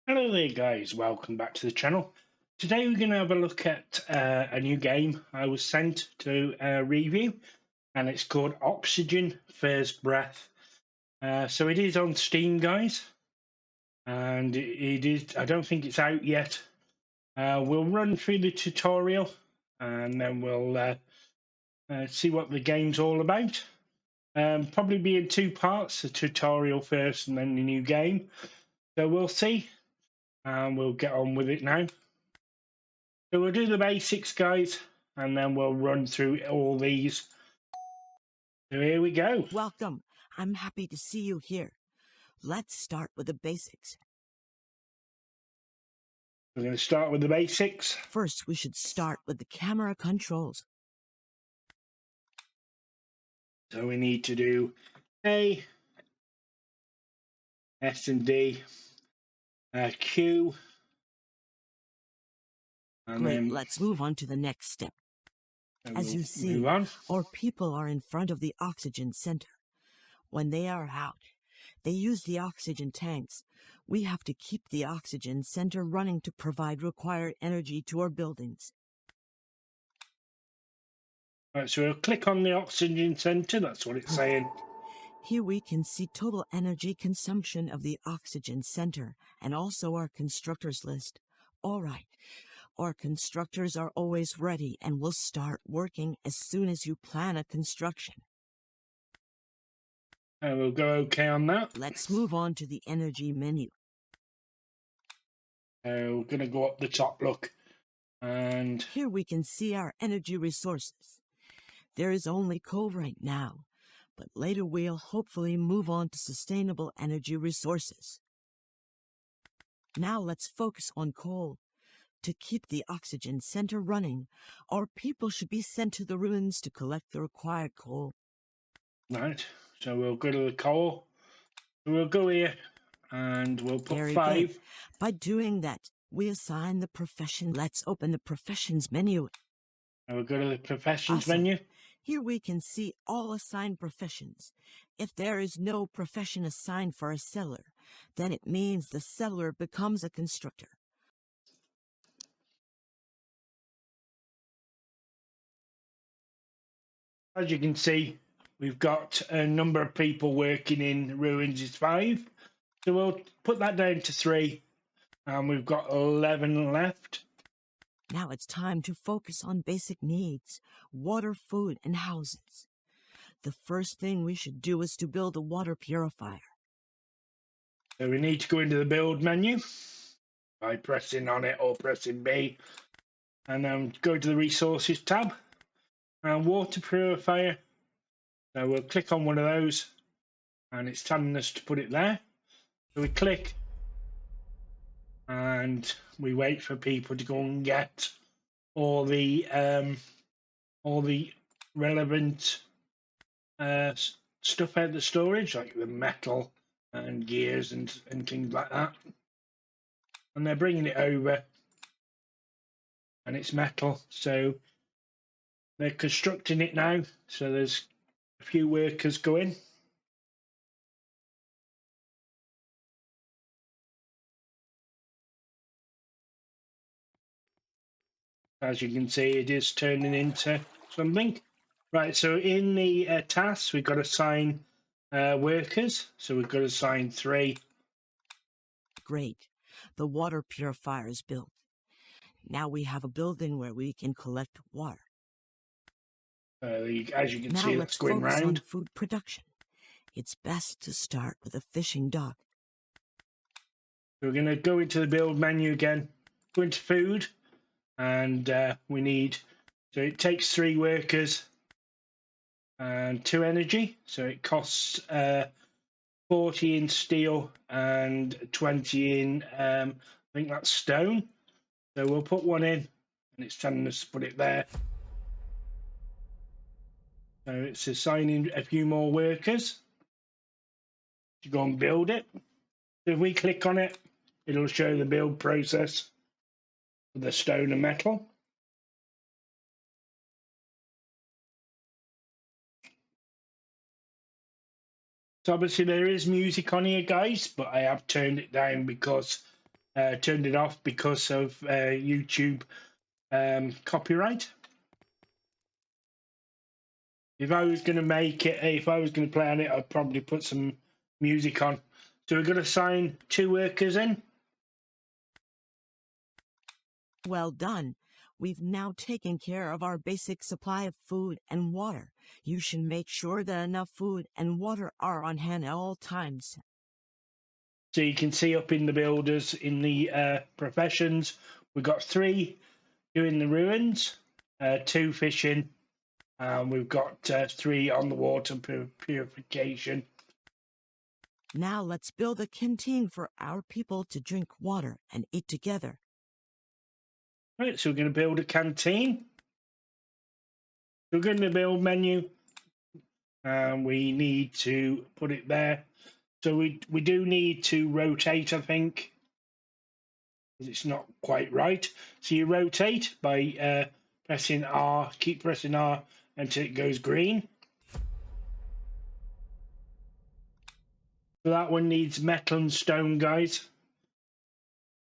Hello there guys, welcome back to the channel. Today we're going to have a look at a new game I was sent to review, and it's called Oxygen First Breath. So it is on Steam, guys, and it is, I don't think it's out yet. We'll run through the tutorial and then we'll see what the game's all about. Probably be in two parts, the tutorial first and then the new game. So we'll see. And we'll get on with it now. So we'll do the basics, guys, and then we'll run through all these. So here we go. Welcome. I'm happy to see you here. Let's start with the basics. We're going to start with the basics. First, we should start with the camera controls. So we need to do A, S and D, Q. And Great, then let's move on to the next step. As you see, our people are in front of the oxygen center. When they are out, they use the oxygen tanks. We have to keep the oxygen center running to provide required energy to our buildings. Right, so we'll click on the oxygen center, that's what it's saying. Here we can see total energy consumption of the oxygen center and also our constructors list. All right. Our constructors are always ready and will start working as soon as you plan a construction. And we'll go OK on that. Let's move on to the energy menu. We're going to go up the top, look. And here we can see our energy resources. There is only coal right now, but later we'll hopefully move on to sustainable energy resources. Now let's focus on coal. To keep the oxygen center running, our people should be sent to the ruins to collect the required coal. Right, so we'll go to the coal. We'll go here and we'll put Very 5. Good. By doing that, we assign the profession. Let's open the professions menu. And we'll go to the professions Awesome. menu. Here we can see all assigned professions. If there is no profession assigned for a settler, then it means the settler becomes a constructor. As you can see, we've got a number of people working in ruins is 5. So we'll put that down to 3. And we've got 11 left. Now it's time to focus on basic needs, water, food, and houses. The first thing we should do is to build a water purifier. So we need to go into the build menu by pressing on it or pressing B. And then go to the resources tab. And water purifier. So we'll click on one of those. And it's telling us to put it there. So we click. And we wait for people to go and get all the relevant stuff out of the storage, like the metal and gears and things like that. And they're bringing it over, and it's metal, so they're constructing it now. So there's a few workers going. As you can see, it is turning into something. Right, so in the tasks, we've got to assign workers. So we've got to assign 3. Great. The water purifier is built. Now we have a building where we can collect water. As you can see, let's going focus round. on food production. It's best to start with a fishing dock. We're going to go into the build menu again, go into food. And we need, so it takes 3 workers and 2 energy. So it costs 40 in steel and 20 in, I think that's stone. So we'll put 1 in, and it's telling us to put it there. So it's assigning a few more workers to go and build it. So if we click on it, it'll show the build process. The stone and metal. So obviously there is music on here, guys, but I have turned it down because turned it off because of YouTube copyright. If I was going to play on it, I'd probably put some music on. So we're going to assign 2 workers in. Well done. We've now taken care of our basic supply of food and water. You should make sure that enough food and water are on hand at all times. So you can see up in the builders, in the professions, we've got 3 doing the ruins, 2 fishing, and we've got 3 on the water purification. Now let's build a canteen for our people to drink water and eat together. Right, so we're going to build a canteen. We're going to build menu, and we need to put it there. So we do need to rotate, I think. It's not quite right. So you rotate by pressing R, keep pressing R until it goes green. So that one needs metal and stone, guys.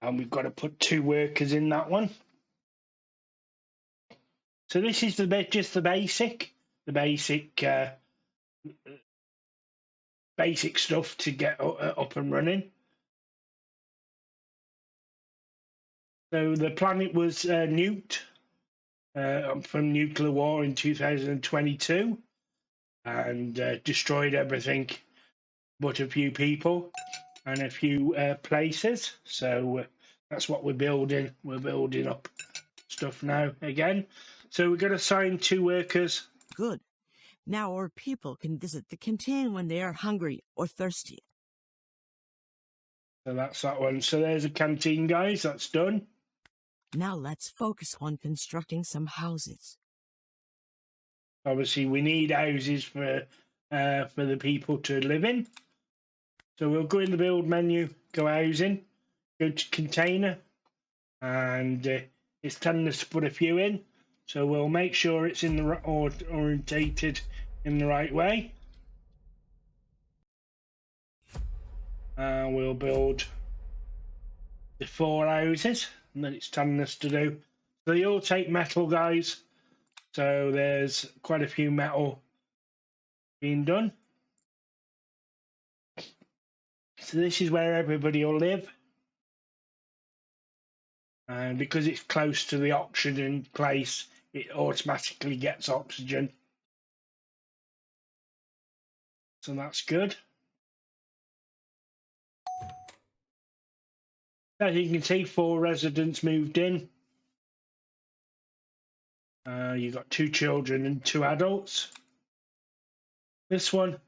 And we've got to put 2 workers in that one. So this is just the basic stuff to get up and running. So the planet was nuked from nuclear war in 2022 and destroyed everything but a few people and a few places. So that's what we're building. We're building up stuff now again. So we're going to assign 2 workers. Good. Now our people can visit the canteen when they are hungry or thirsty. So that's that one. So there's a canteen, guys. That's done. Now let's focus on constructing some houses. Obviously, we need houses for the people to live in. So we'll go in the build menu, go housing, go to container, and it's telling us to put a few in. So we'll make sure it's in the orientated in the right way. We'll build the 4 houses that it's telling us to do. So they all take metal, guys. So there's quite a few metal being done. So this is where everybody will live. And because it's close to the oxygen place, it automatically gets oxygen. So that's good. As you can see, 4 residents moved in. You've got 2 children and 2 adults. This one,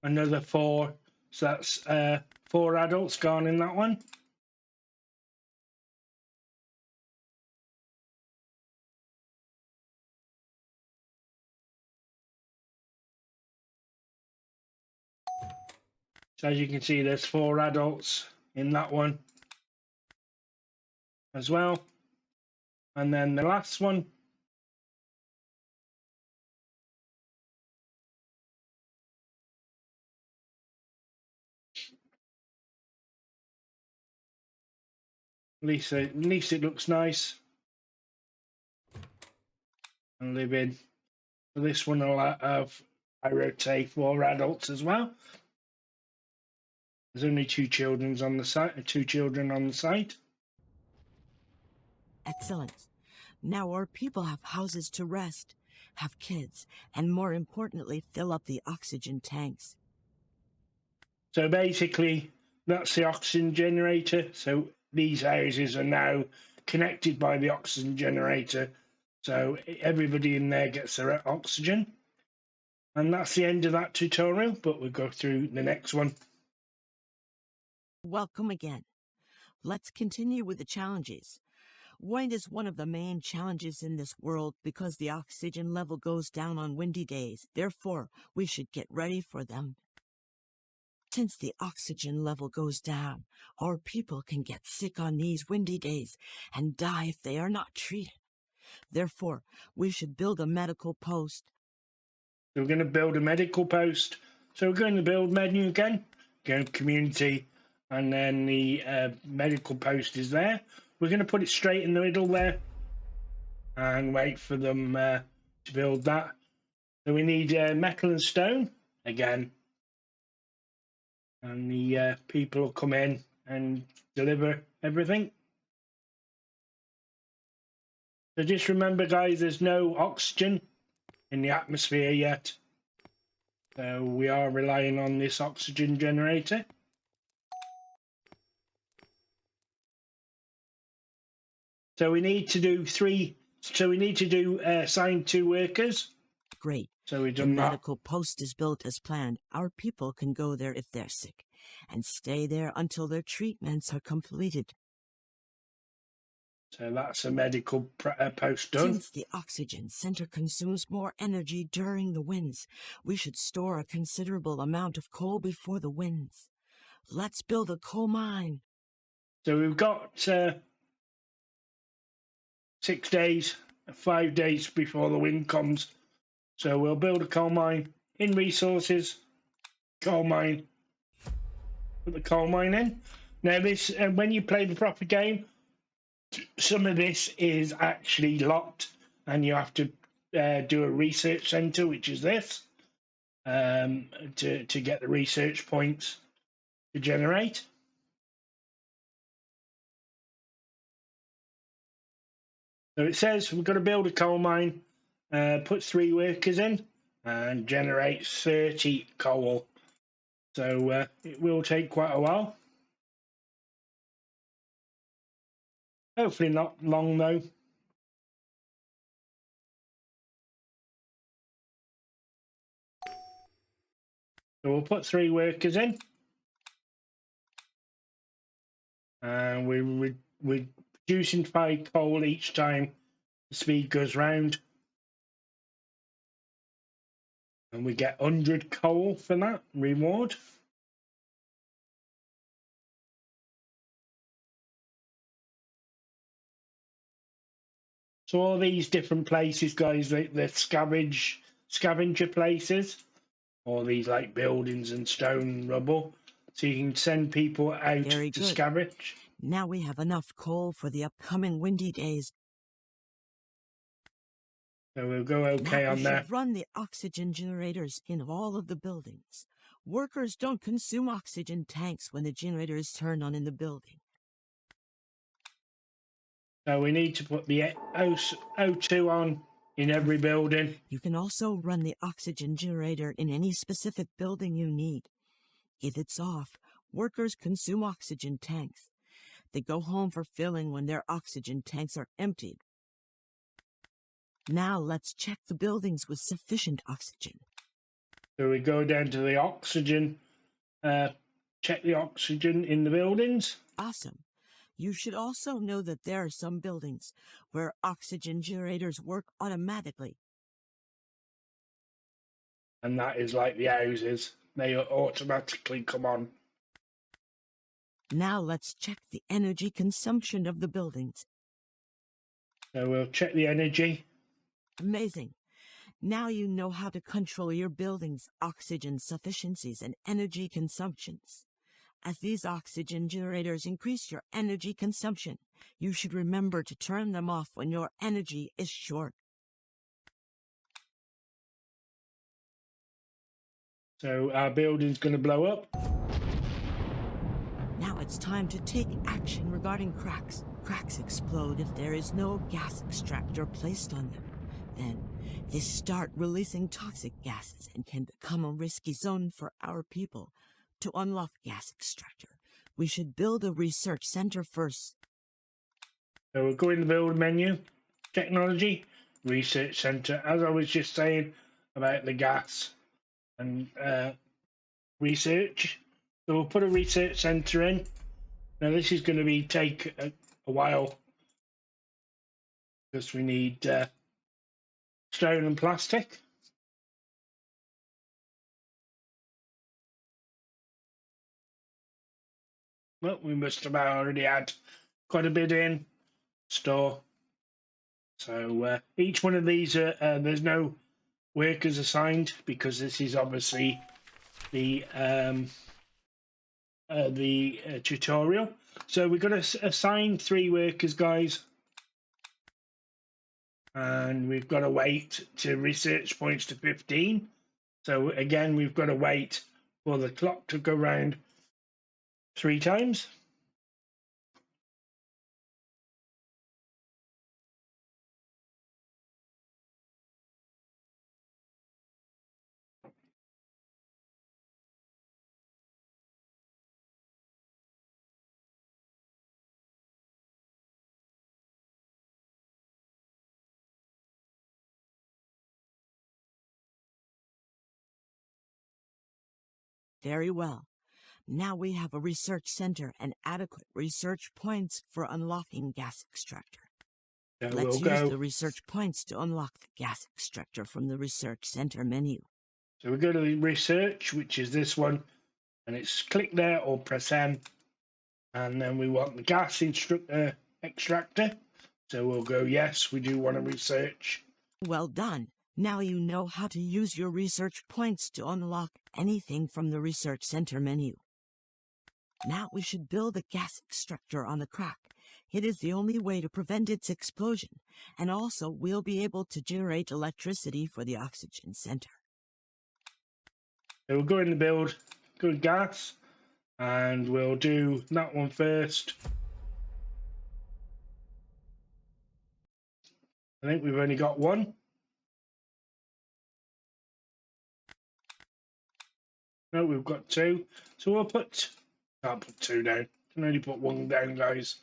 another 4. So that's 4 adults gone in that one. So as you can see, there's 4 adults in that one as well. And then the last one, at least it looks nice and live in. So this one will have, I rotate 4 adults as well. There's only 2 children on the site. Excellent. Now our people have houses to rest, have kids, and more importantly, fill up the oxygen tanks. So basically, that's the oxygen generator. So these houses are now connected by the oxygen generator. So everybody in there gets their oxygen. And that's the end of that tutorial, but we'll go through the next one. Welcome again. Let's continue with the challenges. Wind is one of the main challenges in this world because the oxygen level goes down on windy days. Therefore, we should get ready for them. Since the oxygen level goes down, our people can get sick on these windy days and die if they are not treated. Therefore, we should build a medical post. So we're going to build a medical post. So we're going to build menu again. community, and then the medical post is there. We're going to put it straight in the middle there and wait for them to build that. So we need metal and stone again, and the people will come in and deliver everything. So just remember, guys, there's no oxygen in the atmosphere yet. So we are relying on this oxygen generator. So we need to do assign 2 workers. Great. So we've The done that. medical post is built as planned. Our people can go there if they're sick and stay there until their treatments are completed. So that's a medical post done. Since the oxygen center consumes more energy during the winds, we should store a considerable amount of coal before the winds. Let's build a coal mine. So we've got 6 days, 5 days before the wind comes. So we'll build a coal mine in resources, coal mine, put the coal mine in. Now this, when you play the proper game, some of this is actually locked and you have to do a research center, which is this, to get the research points to generate. So it says we've got to build a coal mine, put 3 workers in, and generate 30 coal. So it will take quite a while. Hopefully not long though. So we'll put 3 workers in, and we're producing 5 coal each time the speed goes round, and we get 100 coal for that reward. So all these different places, guys, they're scavenger places, all these like buildings and stone and rubble. So you can send people out Very to good. scavenge. Now we have enough coal for the upcoming windy days. So we'll go okay now on we there. should run the oxygen generators in all of the buildings. Workers don't consume oxygen tanks when the generator is turned on in the building. So we need to put the O2 on in every building. You can also run the oxygen generator in any specific building you need. If it's off, workers consume oxygen tanks. They go home for filling when their oxygen tanks are emptied. Now let's check the buildings with sufficient oxygen. So we go down to the oxygen, check the oxygen in the buildings. Awesome. You should also know that there are some buildings where oxygen generators work automatically. And that is like the houses. They automatically come on. Now let's check the energy consumption of the buildings. So we'll check the energy. Amazing. Now you know how to control your building's oxygen sufficiencies and energy consumptions. As these oxygen generators increase your energy consumption, you should remember to turn them off when your energy is short. So our building's going to blow up. Now it's time to take action regarding cracks. Cracks explode if there is no gas extractor placed on them. Then they start releasing toxic gases and can become a risky zone for our people. To unlock gas extractor, we should build a research center first. So we'll go in the build menu, technology, research center. As I was just saying about the gas and research. So we'll put a research center in. Now this is going to take a while because we need stone and plastic. Well, we must have already had quite a bit in store. So each one of these, there's no workers assigned because this is obviously the the tutorial. So we're going to assign 3 workers, guys. And we've got to wait to research points to 15. So again, we've got to wait for the clock to go round 3 times. Very well. Now we have a research center and adequate research points for unlocking gas extractor. So Let's use the research points to unlock the gas extractor from the research center menu. So we go to research, which is this one, and it's click there or press M. And then we want the gas extractor. So we'll go, yes, we do want to research. Well done. Now you know how to use your research points to unlock anything from the research center menu. Now we should build a gas extractor on the crack. It is the only way to prevent its explosion, and also we'll be able to generate electricity for the oxygen center. So we'll go in the build, go to gas, and we'll do that one first. I think we've only got 1. No, we've got 2. So we'll I'll put 2 down. Can only put 1 down, guys.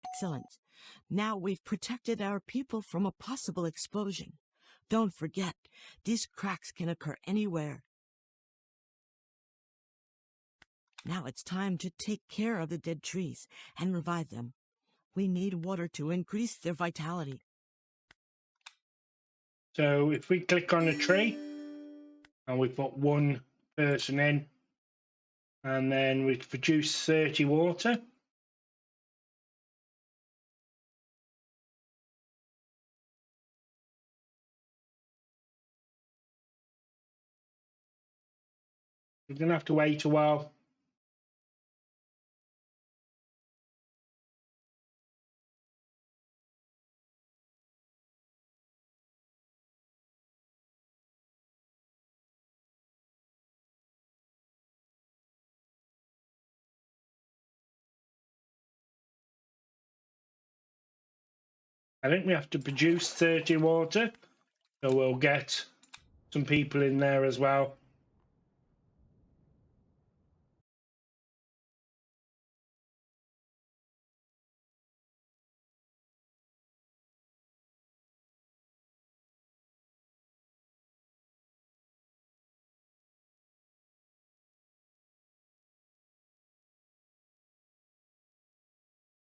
Excellent. Now we've protected our people from a possible explosion. Don't forget, these cracks can occur anywhere. Now it's time to take care of the dead trees and revive them. We need water to increase their vitality. So if we click on a tree and we put 1 person in, and then we produce 30 water. We're going to have to wait a while. I think we have to produce 30 water, so we'll get some people in there as well.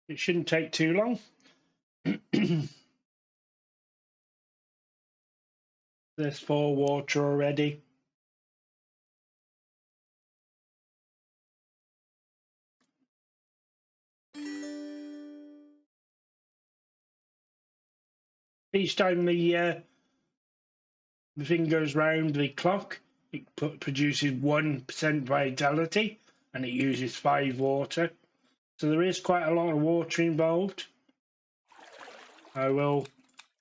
It shouldn't take too long. There's 4 water already. Each time the thing goes round the clock, it produces 1% vitality, and it uses 5 water. So there is quite a lot of water involved. I will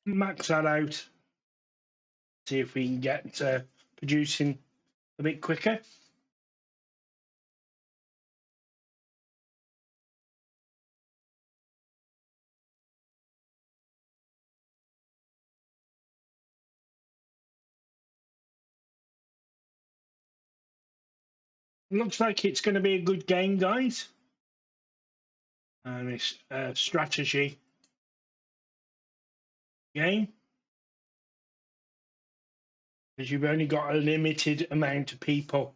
max that out, see if we can get producing a bit quicker. Looks like it's going to be a good game, guys. And it's a strategy game, because you've only got a limited amount of people.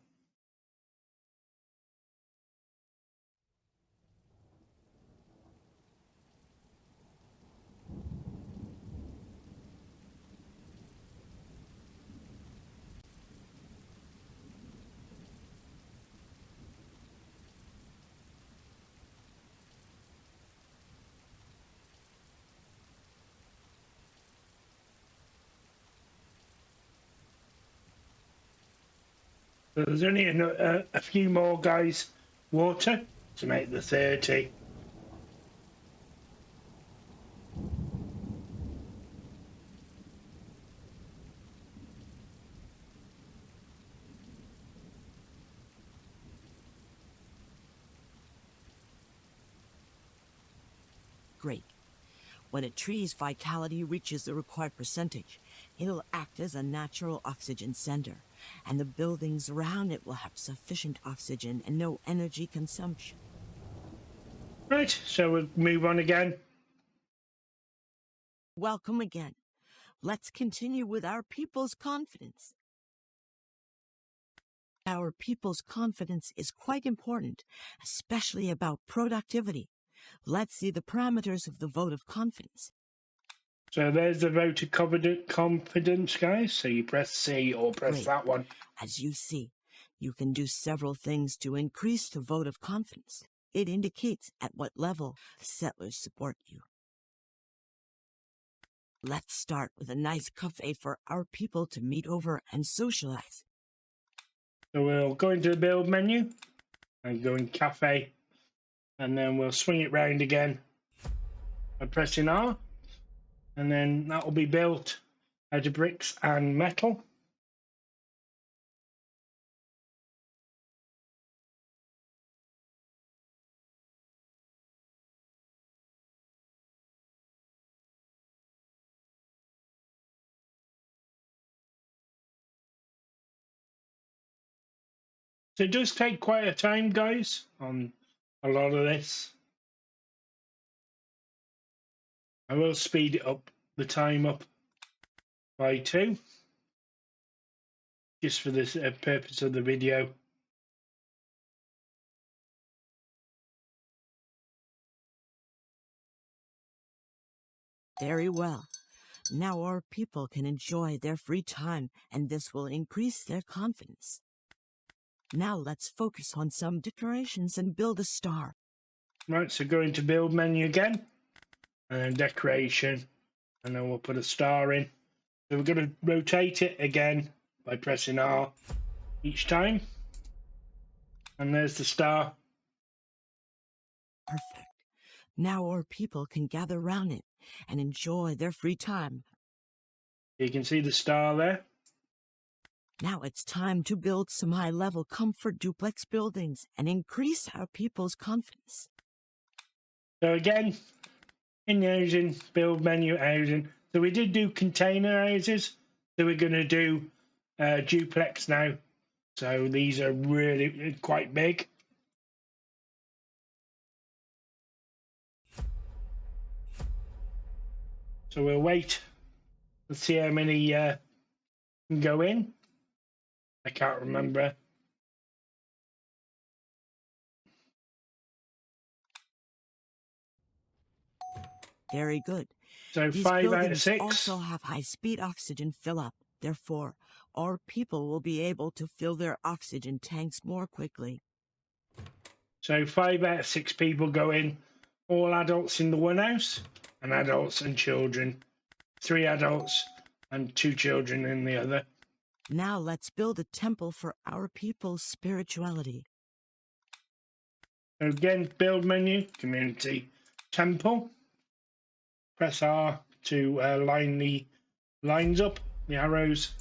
So there's only a few more guys water to make the 30. Great. When a tree's vitality reaches the required percentage, it'll act as a natural oxygen sender, and the buildings around it will have sufficient oxygen and no energy consumption. Right, so we'll move on again. Welcome again. Let's continue with our people's confidence. Our people's confidence is quite important, especially about productivity. Let's see the parameters of the vote of confidence. So there's the vote of confidence, guys. So you press C or press Great. that one. As you see, you can do several things to increase the vote of confidence. It indicates at what level the settlers support you. Let's start with a nice cafe for our people to meet over and socialize. So we'll go into the build menu and go in cafe, and then we'll swing it round again by pressing R, and then that will be built out of bricks and metal. So it does take quite a time, guys, on a lot of this. I will speed it up, the time up by 2, just for this purpose of the video. Very well. Now our people can enjoy their free time, and this will increase their confidence. Now let's focus on some decorations and build a star. Right, so go into build menu again, and then decoration, and then we'll put a star in. So we're going to rotate it again by pressing R each time. And there's the star. Perfect. Now our people can gather round it and enjoy their free time. You can see the star there. Now it's time to build some high-level comfort duplex buildings and increase our people's confidence. So again, in the housing, build menu housing. So we did do container houses. So we're going to do duplex now. So these are really quite big. So we'll wait. Let's see how many can go in. I can't remember. Very good. So These 5 out of buildings 6. also have high-speed oxygen fill-up. Therefore, our people will be able to fill their oxygen tanks more quickly. So 5 out of 6 people go in. All adults in the one house, and adults and children. 3 adults and 2 children in the other. Now let's build a temple for our people's spirituality. So again, build menu, community, temple. Press R to line the lines up, the arrows,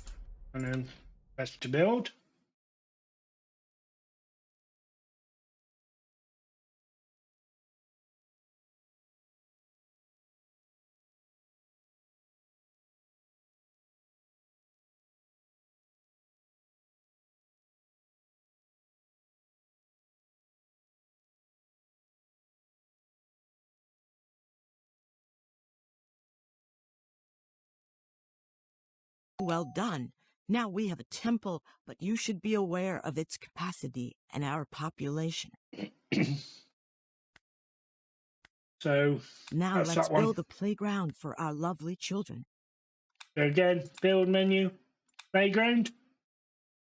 and then press to build. Well done. Now we have a temple, but you should be aware of its capacity and our population. So now that's let's that one. build a playground for our lovely children. So again, build menu, playground,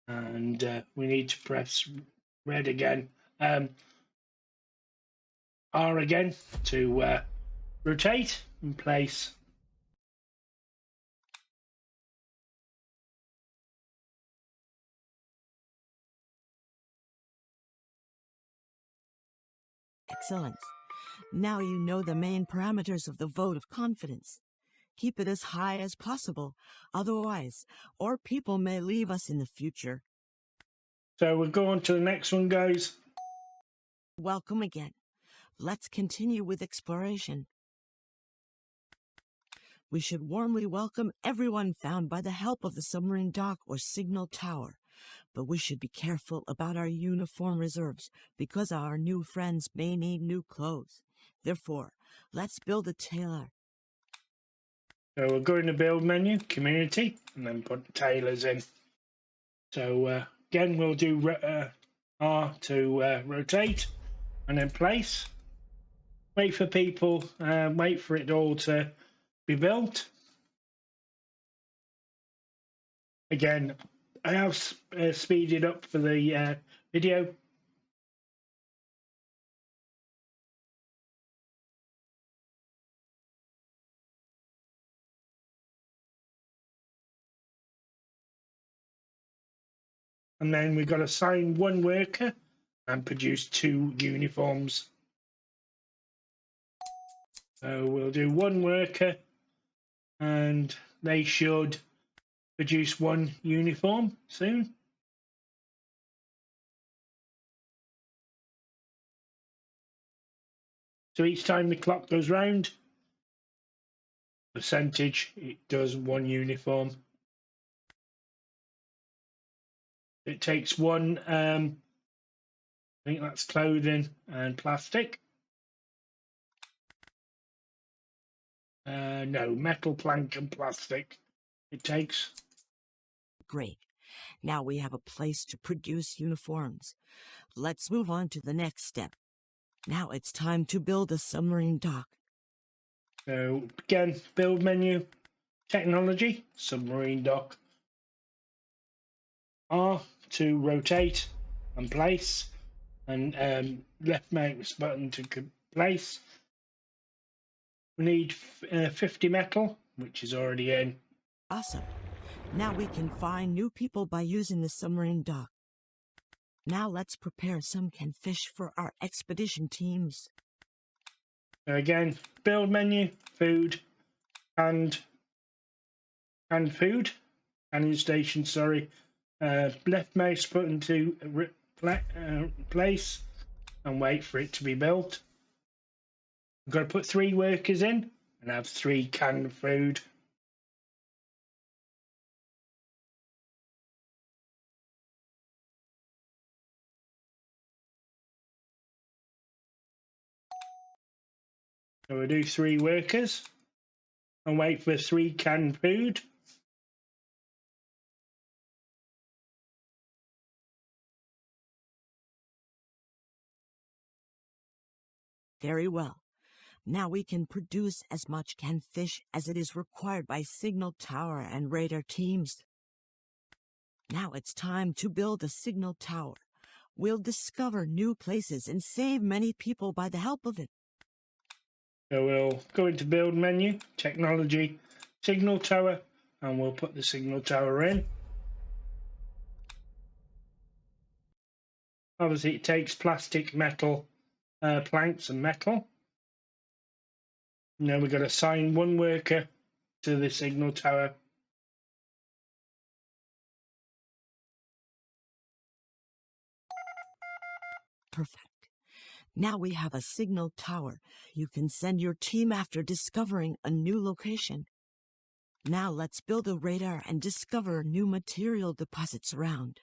and we need to press red again. R again to rotate and place. Excellent. Now you know the main parameters of the vote of confidence. Keep it as high as possible. Otherwise, our people may leave us in the future. So we'll go on to the next one, guys. Welcome again. Let's continue with exploration. We should warmly welcome everyone found by the help of the submarine dock or signal tower. But we should be careful about our uniform reserves because our new friends may need new clothes. Therefore, let's build a tailor. So we'll go in the build menu, community, and then put tailors in. So again, we'll do R to rotate and then place. Wait for people, wait for it all to be built. Again, I have speeded up for the video. And then we've got to assign one worker and produce 2 uniforms. So we'll do 1 worker and they should produce 1 uniform soon. So each time the clock goes round, percentage, it does 1 uniform. It takes 1, I think that's clothing and plastic. No, metal, plank and plastic it takes. Great. Now we have a place to produce uniforms. Let's move on to the next step. Now it's time to build a submarine dock. So again, build menu, technology, submarine dock. R to rotate and place, and left mouse button to place. We need 50 metal, which is already in. Awesome. Now we can find new people by using the submarine dock. Now let's prepare some canned fish for our expedition teams. Again, build menu, food, and food, canning station, sorry. Left mouse button to place and wait for it to be built. We've got to put 3 workers in and have 3 canned food. So we'll do 3 workers and wait for 3 canned food. Very well. Now we can produce as much canned fish as it is required by signal tower and radar teams. Now it's time to build a signal tower. We'll discover new places and save many people by the help of it. So we'll go into build menu, technology, signal tower, and we'll put the signal tower in. Obviously it takes plastic, metal, planks and metal. Now we've got to assign 1 worker to the signal tower. Perfect. Now we have a signal tower. You can send your team after discovering a new location. Now let's build a radar and discover new material deposits around.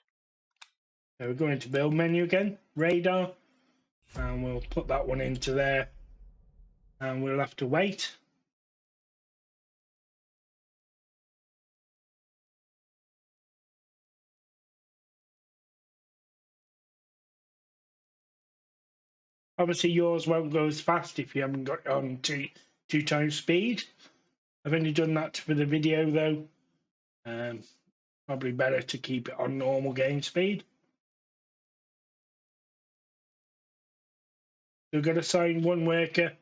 So we're going to build menu again, radar, and we'll put that one into there. And we'll have to wait. Obviously yours won't go as fast if you haven't got it on 2 times speed. I've only done that for the video though. Probably better to keep it on normal game speed. We've got to assign 1 worker.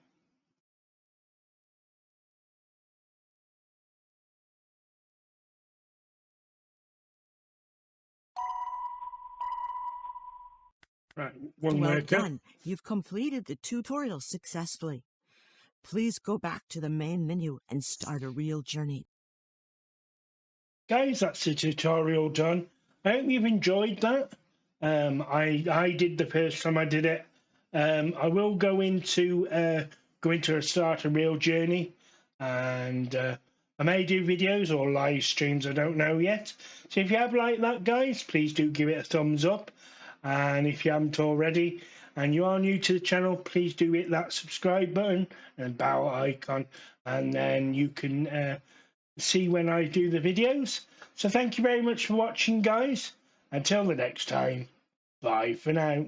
Right, one Well worker. done. You've completed the tutorial successfully. Please go back to the main menu and start a real journey. Guys, that's the tutorial done. I hope you've enjoyed that. I did the first time I did it. I will go into a start a real journey, and I may do videos or live streams. I don't know yet. So if you have liked that, guys, please do give it a thumbs up. And if you haven't already, and you are new to the channel, please do hit that subscribe button and bell icon, and then you can see when I do the videos. So thank you very much for watching, guys. Until the next time, bye for now.